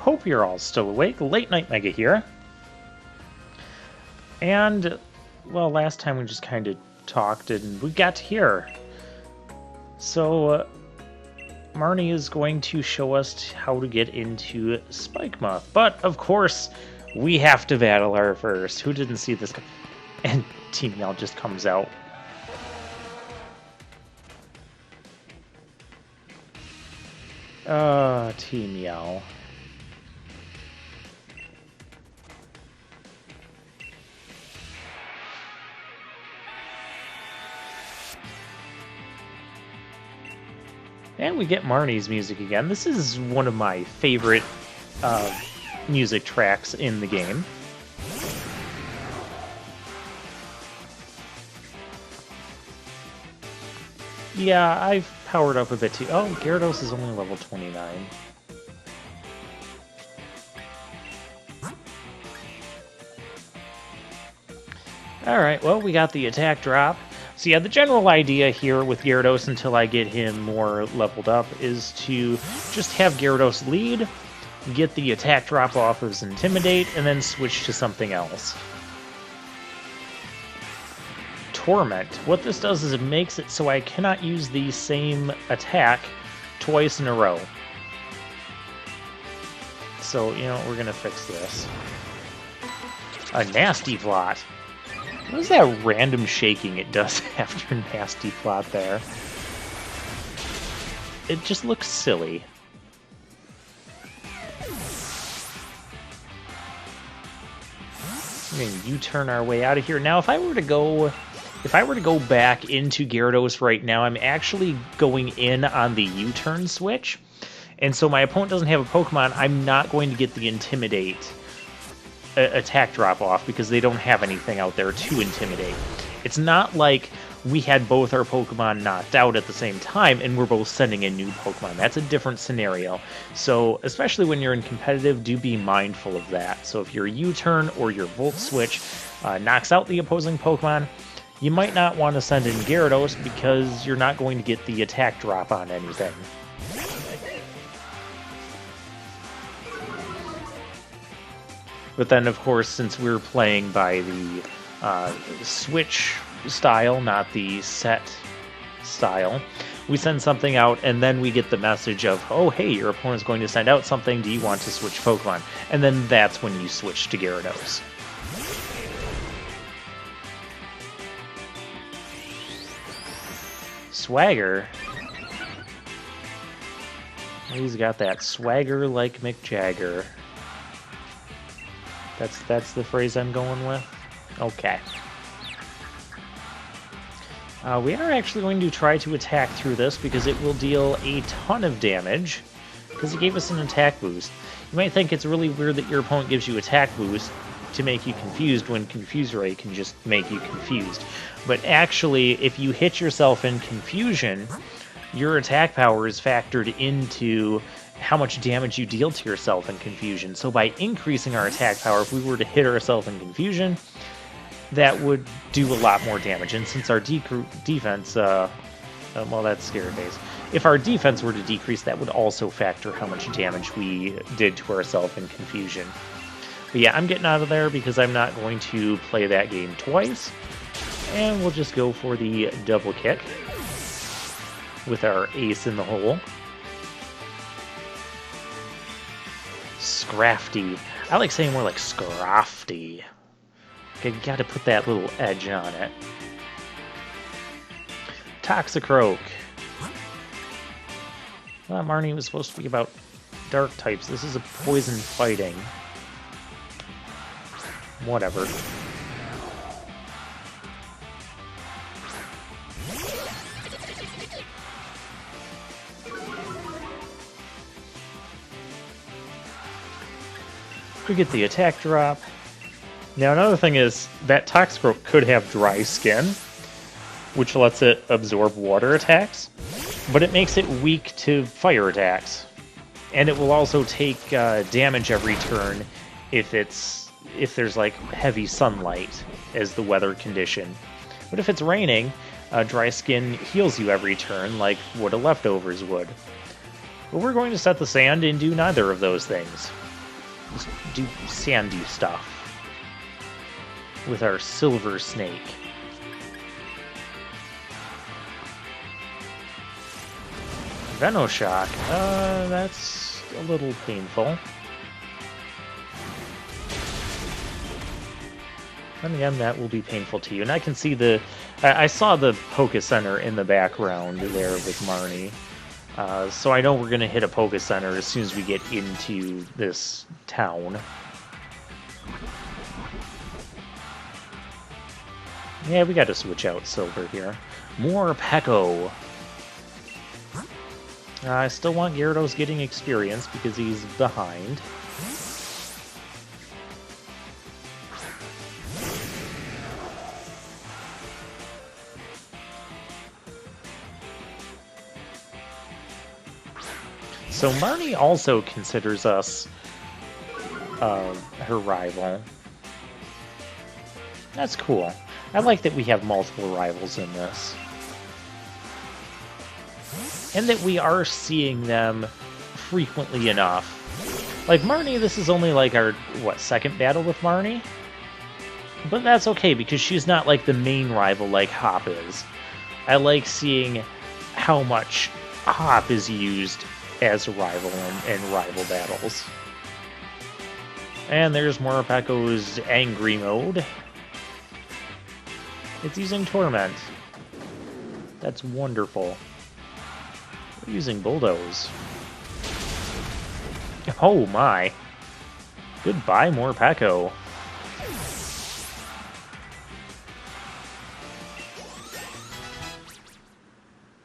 Hope you're all still awake. Late Night Mega here. And, well, last time we just kind of talked and we got to here. So, Marnie is going to show us how to get into Spikemuth. But, of course, we have to battle her first. Who didn't see this? And Team Yell just comes out. Team Yell. And we get Marnie's music again. This is one of my favorite music tracks in the game. Yeah, I've powered up a bit too. Oh, Gyarados is only level 29. Alright, well, we got the attack drop. So yeah, the general idea here with Gyarados until I get him more leveled up is to just have Gyarados lead, get the attack drop off of his Intimidate, and then switch to something else. Torment. What this does is it makes it so I cannot use the same attack twice in a row. So, you know, we're gonna fix this. A Nasty Plot. What is that random shaking it does after Nasty Plot there? It just looks silly. We're gonna U-turn our way out of here. Now, if I were to go back into Gyarados right now, I'm actually going in on the U-turn switch. And so my opponent doesn't have a Pokemon, I'm not going to get the Intimidate attack drop off because they don't have anything out there to intimidate. It's not like we had both our Pokemon knocked out at the same time and we're both sending in new Pokemon. That's a different scenario. So especially when you're in competitive, do be mindful of that. So if your U-turn or your Volt Switch knocks out the opposing Pokemon, you might not want to send in Gyarados because you're not going to get the attack drop on anything. But then, of course, since we're playing by the switch style, not the set style, we send something out, and then we get the message of, oh, hey, your opponent's going to send out something, do you want to switch Pokemon? And then that's when you switch to Gyarados. Swagger? He's got that swagger like Mick Jagger. That's the phrase I'm going with? Okay. We are actually going to try to attack through this because it will deal a ton of damage because it gave us an attack boost. You might think it's really weird that your opponent gives you attack boost to make you confused when Confuse Ray can just make you confused. But actually, if you hit yourself in confusion, your attack power is factored into how much damage you deal to yourself in confusion. So by increasing our attack power, if we were to hit ourselves in confusion, that would do a lot more damage. And since our defense, well, that's Scary Face. If our defense were to decrease, that would also factor how much damage we did to ourselves in confusion. But yeah, I'm getting out of there because I'm not going to play that game twice. And we'll just go for the double kick with our ace in the hole. Scrafty. I like saying more like Scrafty. Okay, gotta put that little edge on it. Toxicroak. Well, Marnie was supposed to be about dark types. This is a poison fighting. Whatever. We get the attack drop. Now another thing is that Toxicroak could have dry skin, which lets it absorb water attacks, but it makes it weak to fire attacks. And it will also take damage every turn if there's like heavy sunlight as the weather condition. But if it's raining, dry skin heals you every turn like what a leftovers would. But we're going to set the sand and do neither of those things. Let's do sandy stuff with our silver snake. Venoshock, that's a little painful. And again, that will be painful to you. And I can see I saw the Poké Center in the background there with Marnie. So I know we're going to hit a Poké Center as soon as we get into this town. Yeah, we got to switch out Silver here. More Peko. I still want Gyarados getting experience because he's behind. So Marnie also considers us her rival. That's cool. I like that we have multiple rivals in this. And that we are seeing them frequently enough. Like Marnie, this is only like our, second battle with Marnie? But that's okay, because she's not like the main rival like Hop is. I like seeing how much Hop is used as a rival in rival battles. And there's Morpeko's angry mode. It's using Torment. That's wonderful. We're using Bulldoze. Oh my. Goodbye, Morpeko.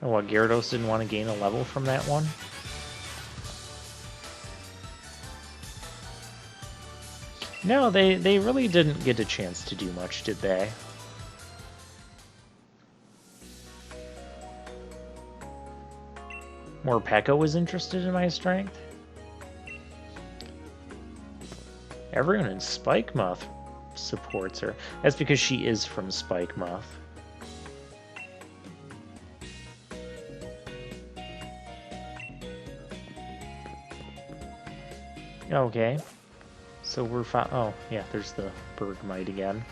Oh, what, Gyarados didn't want to gain a level from that one? No, they really didn't get a chance to do much, did they? Morpeko was interested in my strength? Everyone in Spikemuth supports her. That's because she is from Spikemuth. Okay. So we're oh yeah, there's the Bergmite again.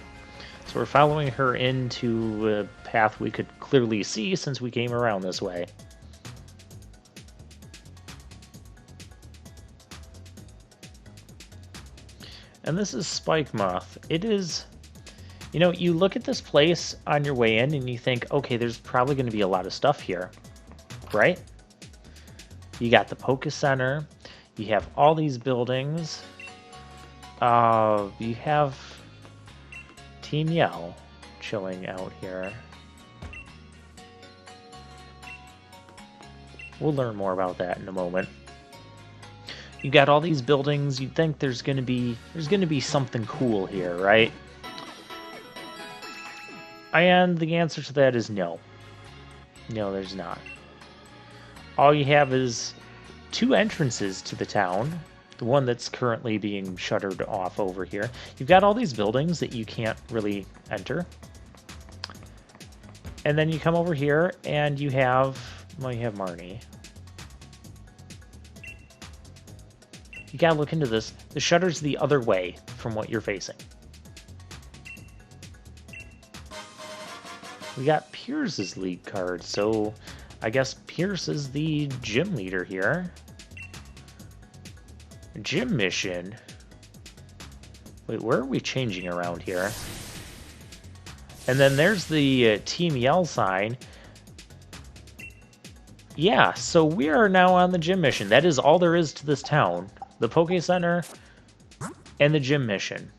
So we're following her into a path we could clearly see since we came around this way. And this is Spikemuth. It is, you know, you look at this place on your way in and you think, okay, there's probably going to be a lot of stuff here, right? You got the Poké Center. You have all these buildings. You have Team Yell chilling out here. We'll learn more about that in a moment. You got all these buildings. You'd think there's gonna be something cool here, right? And the answer to that is no. No, there's not. All you have is two entrances to the town. The one that's currently being shuttered off over here. You've got all these buildings that you can't really enter. And then you come over here and you have, well, you have Marnie. You gotta look into this. The shutter's the other way from what you're facing. We got Pierce's lead card, so I guess Pierce is the gym leader here. Gym mission. Wait, where are we changing around here? And then there's the Team Yell sign. Yeah, so we are now on the gym mission. That is all there is to this town. The Poké Center and the gym mission.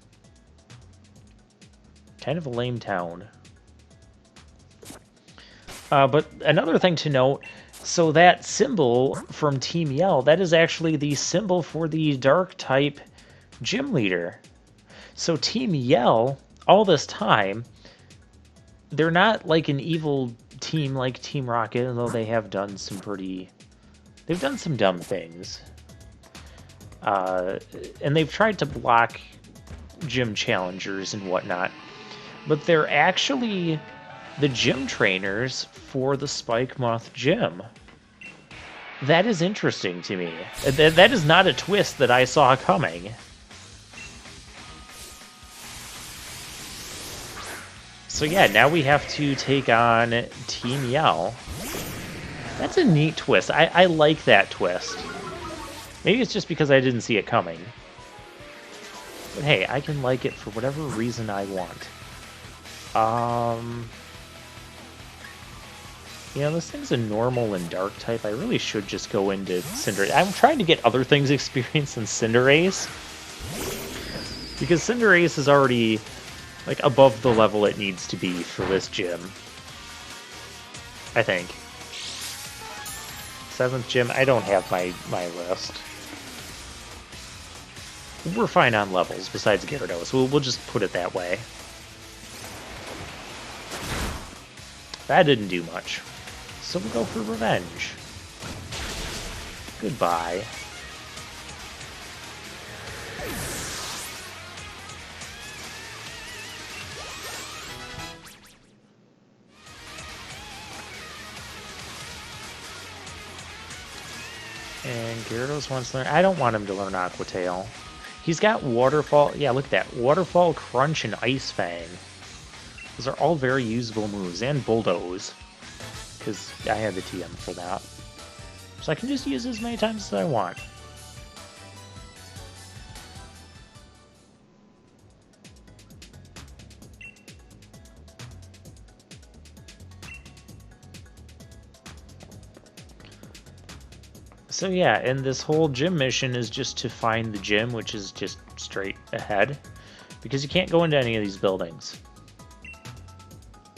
Kind of a lame town. But another thing to note, so that symbol from Team Yell, that is actually the symbol for the Dark-type gym leader. So Team Yell, all this time, they're not like an evil team like Team Rocket, although they have done some they've done some dumb things. And they've tried to block gym challengers and whatnot. But they're actually the gym trainers for the Spikemuth gym. That is interesting to me. That is not a twist that I saw coming. So yeah, now we have to take on Team Yell. That's a neat twist. I like that twist. Maybe it's just because I didn't see it coming. But hey, I can like it for whatever reason I want. You know, this thing's a normal and dark type. I really should just go into Cinderace. I'm trying to get other things experience than Cinderace. Because Cinderace is already, like, above the level it needs to be for this gym. I think. 7th gym, I don't have my list. We're fine on levels, besides Gyarados. We'll just put it that way. That didn't do much. So we'll go for revenge. Goodbye. And Gyarados wants to learn... I don't want him to learn Aqua Tail. He's got Waterfall... Yeah, look at that. Waterfall, Crunch, and Ice Fang. Those are all very usable moves. And Bulldoze. Because I had the TM for that. So I can just use it as many times as I want. So yeah, and this whole gym mission is just to find the gym, which is just straight ahead. Because you can't go into any of these buildings.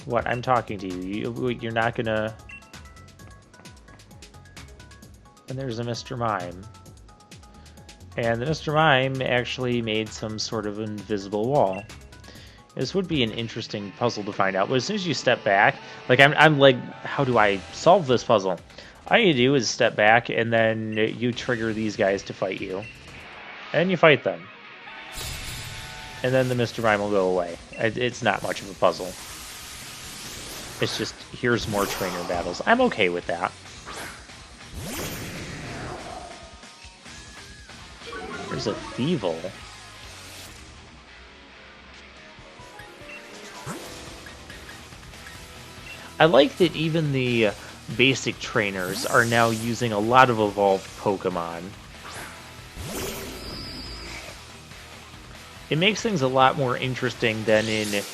What? I'm talking to you. You're not gonna... And there's a Mr. Mime. And the Mr. Mime actually made some sort of invisible wall. This would be an interesting puzzle to find out. But as soon as you step back, like I'm like, how do I solve this puzzle? All you do is step back, and then you trigger these guys to fight you. And you fight them. And then the Mr. Mime will go away. It's not much of a puzzle. It's just, here's more trainer battles. I'm okay with that. There's a Weavile. I like that even the basic trainers are now using a lot of evolved Pokemon. It makes things a lot more interesting than in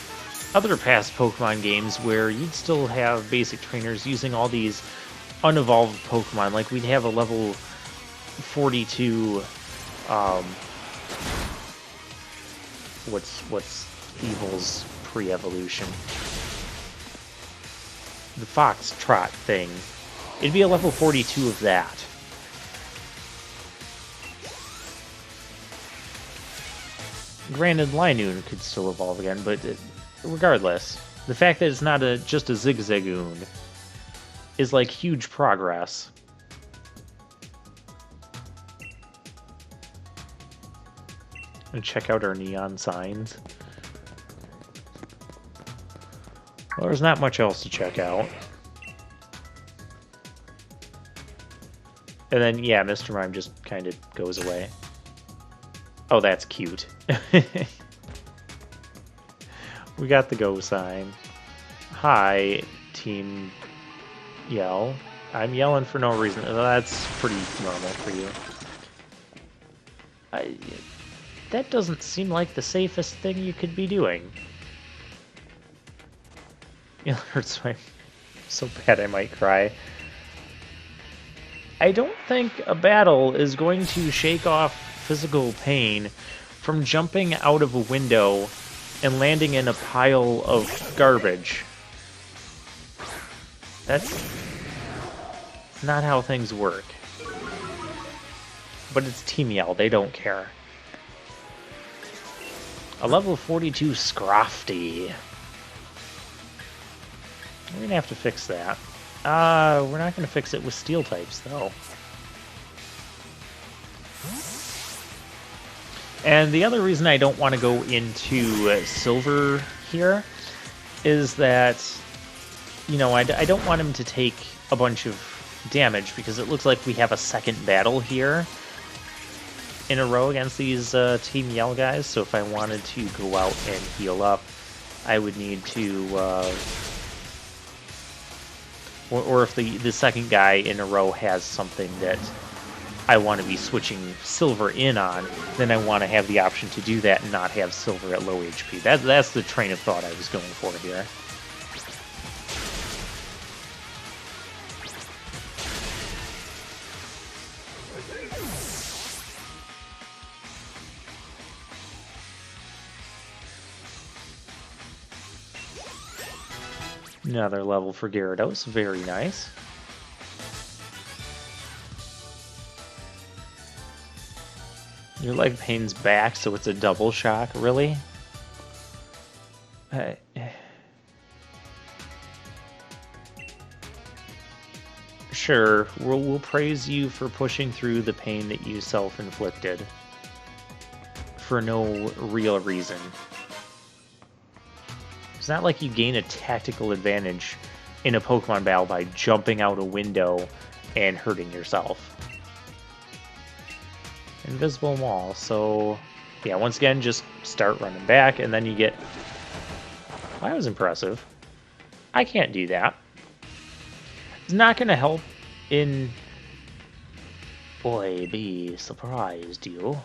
other past Pokemon games where you'd still have basic trainers using all these unevolved Pokemon. Like we'd have a level 42 what's Weavile's pre-evolution? The Foxtrot thing. It'd be a level 42 of that. Granted, Linoon could still evolve again, but regardless, the fact that it's not just a Zigzagoon is like huge progress. And check out our neon signs. Well, there's not much else to check out. And then, yeah, Mr. Mime just kind of goes away. Oh, that's cute. We got the go sign. Hi, Team Yell. I'm yelling for no reason. That's pretty normal for you. That doesn't seem like the safest thing you could be doing. It hurts my... so bad I might cry. I don't think a battle is going to shake off physical pain from jumping out of a window and landing in a pile of garbage. That's not how things work. But it's Team Yell, they don't care. A level 42 Scrafty. We're gonna have to fix that. We're not gonna fix it with steel types, though. And the other reason I don't want to go into silver here is that, you know, I don't want him to take a bunch of damage because it looks like we have a second battle here in a row against these Team Yell guys. So if I wanted to go out and heal up, I would need to, or if the second guy in a row has something that I want to be switching silver in on, then I want to have the option to do that and not have silver at low HP. That's the train of thought I was going for here. Another level for Gyarados, very nice. Your leg pain's back, so it's a double shock, really? Sure, we'll praise you for pushing through the pain that you self-inflicted. For no real reason. It's not like you gain a tactical advantage in a Pokemon battle by jumping out a window and hurting yourself. Invisible wall, so yeah, once again, just start running back, and then you get... Well, that was impressive. I can't do that. It's not going to help in... Boy, be surprised, you.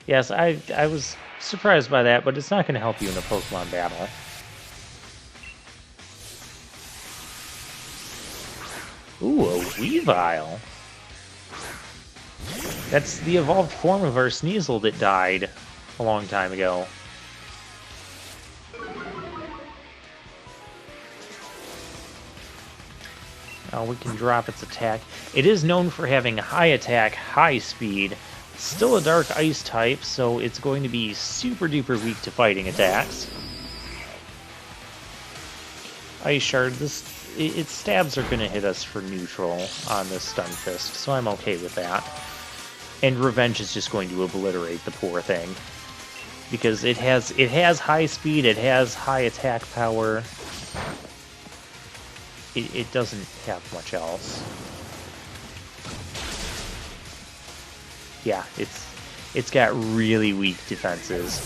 Yes, I was surprised by that, but it's not going to help you in a Pokemon battle. Ooh, a Weavile. That's the evolved form of our Sneasel that died a long time ago. Now we can drop its attack. It is known for having high attack, high speed. Still a dark ice type, so it's going to be super duper weak to fighting attacks. Ice Shard, its stabs are going to hit us for neutral on this Stunfisk, so I'm okay with that. And Revenge is just going to obliterate the poor thing. Because it has high speed, it has high attack power. It doesn't have much else. Yeah, it's got really weak defenses.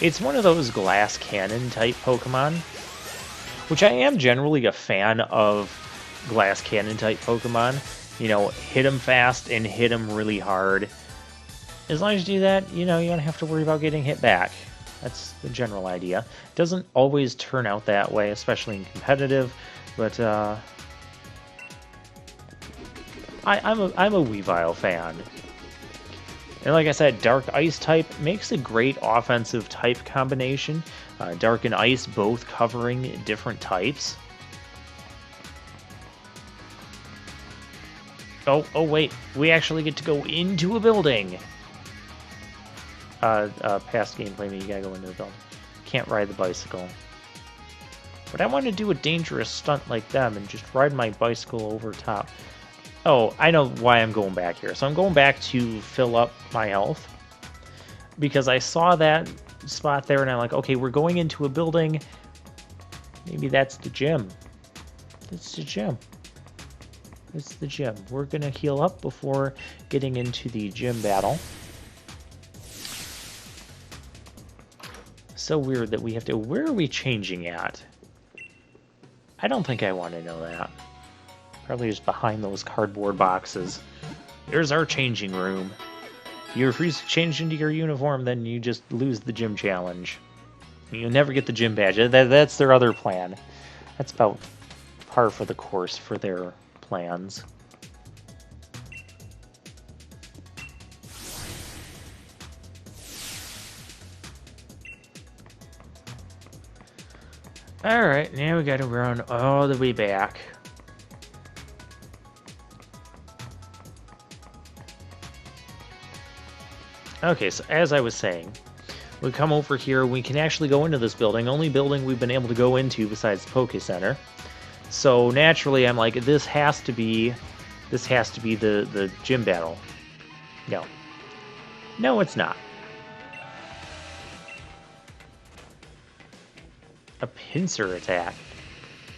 It's one of those glass cannon type Pokemon, which I am generally a fan of glass cannon type Pokemon. You know, hit them fast and hit them really hard. As long as you do that, you know, you don't have to worry about getting hit back. That's the general idea. It doesn't always turn out that way, especially in competitive, but I'm a Weavile fan. And like I said, Dark Ice type makes a great offensive type combination. Dark and Ice both covering different types. Oh wait, we actually get to go into a building. Past gameplay, you gotta go into the building. Can't ride the bicycle. But I want to do a dangerous stunt like them and just ride my bicycle over top. Oh, I know why I'm going back here. So I'm going back to fill up my health. Because I saw that spot there and I'm like, okay, we're going into a building. Maybe that's the gym. That's the gym. It's the gym. We're going to heal up before getting into the gym battle. So weird that we have to... Where are we changing at? I don't think I want to know that. Probably just behind those cardboard boxes. There's our changing room. You refuse to change into your uniform, then you just lose the gym challenge. You'll never get the gym badge. That's their other plan. That's about par for the course for their plans. Alright, now we gotta run all the way back. Okay, so as I was saying, we come over here, we can actually go into this building, only building we've been able to go into besides the Poke Center. So naturally I'm like, this has to be the gym battle. No. No, it's not. A pincer attack.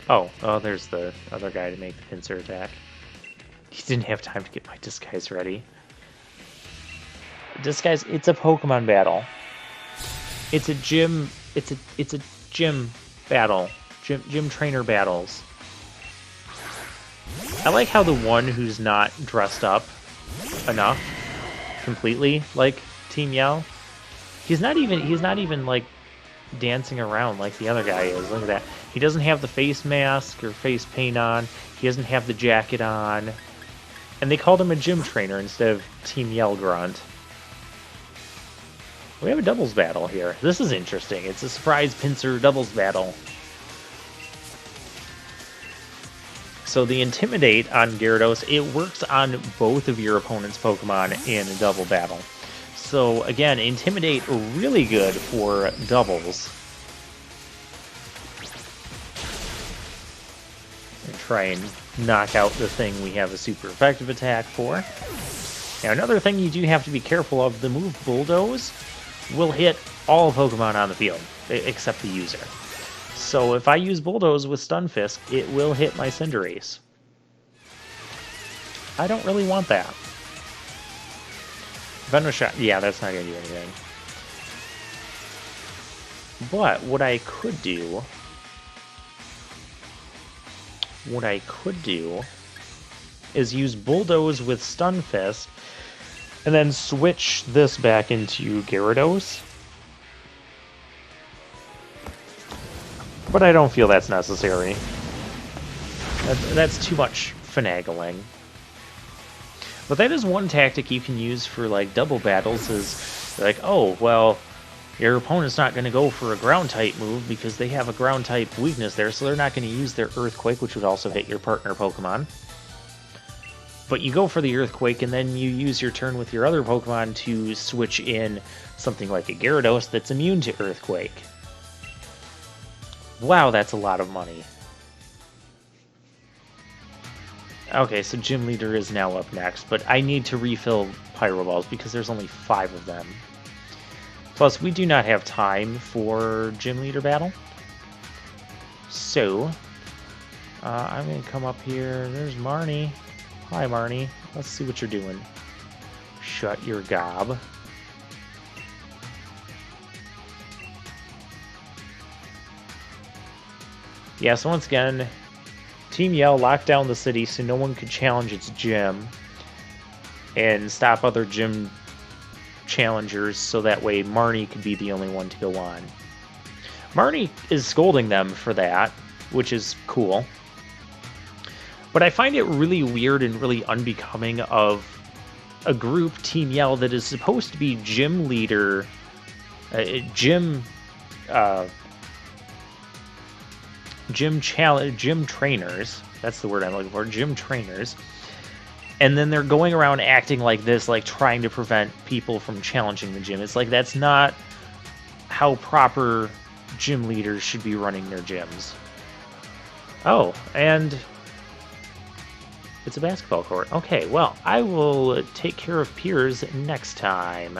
Oh, there's the other guy to make the pincer attack. He didn't have time to get my disguise ready. Disguise, it's a Pokemon battle. It's a gym gym battle. Gym trainer battles. I like how the one who's not dressed up enough completely like Team Yell. He's not even like dancing around like the other guy is. Look at that. He doesn't have the face mask or face paint on. He doesn't have the jacket on. And they called him a gym trainer instead of Team Yell Grunt. We have a doubles battle here. This is interesting. It's a surprise pincer doubles battle. So the Intimidate on Gyarados, it works on both of your opponent's Pokemon in a double battle. So again, Intimidate really good for doubles. And try and knock out the thing we have a super effective attack for. Now another thing you do have to be careful of, the move Bulldoze will hit all Pokemon on the field, except the user. So if I use Bulldoze with Stunfisk, it will hit my Cinderace. I don't really want that. Venomous Shot, yeah, that's not going to do anything. But what I could do is use Bulldoze with Stunfisk, and then switch this back into Gyarados. But I don't feel that's necessary. That's too much finagling. But that is one tactic you can use for like double battles, is like, oh, well, your opponent's not going to go for a ground type move because they have a ground type weakness there, so they're not going to use their Earthquake, which would also hit your partner Pokemon. But you go for the Earthquake, and then you use your turn with your other Pokemon to switch in something like a Gyarados that's immune to Earthquake. Wow, that's a lot of money. Okay, so Gym Leader is now up next, but I need to refill Pyro Balls because there's only 5 of them. Plus, we do not have time for Gym Leader battle. So, I'm going to come up here. There's Marnie. Hi, Marnie. Let's see what you're doing. Shut your gob. Yeah, so once again, Team Yell locked down the city so no one could challenge its gym and stop other gym challengers, so that way Marnie could be the only one to go on. Marnie is scolding them for that, which is cool. But I find it really weird and really unbecoming of a group, Team Yell, that is supposed to be gym leader, gym trainers. That's the word I'm looking for. Gym trainers. And then they're going around acting like this, like trying to prevent people from challenging the gym. It's like, that's not how proper gym leaders should be running their gyms. Oh, and it's a basketball court. Okay, well, I will take care of Piers next time.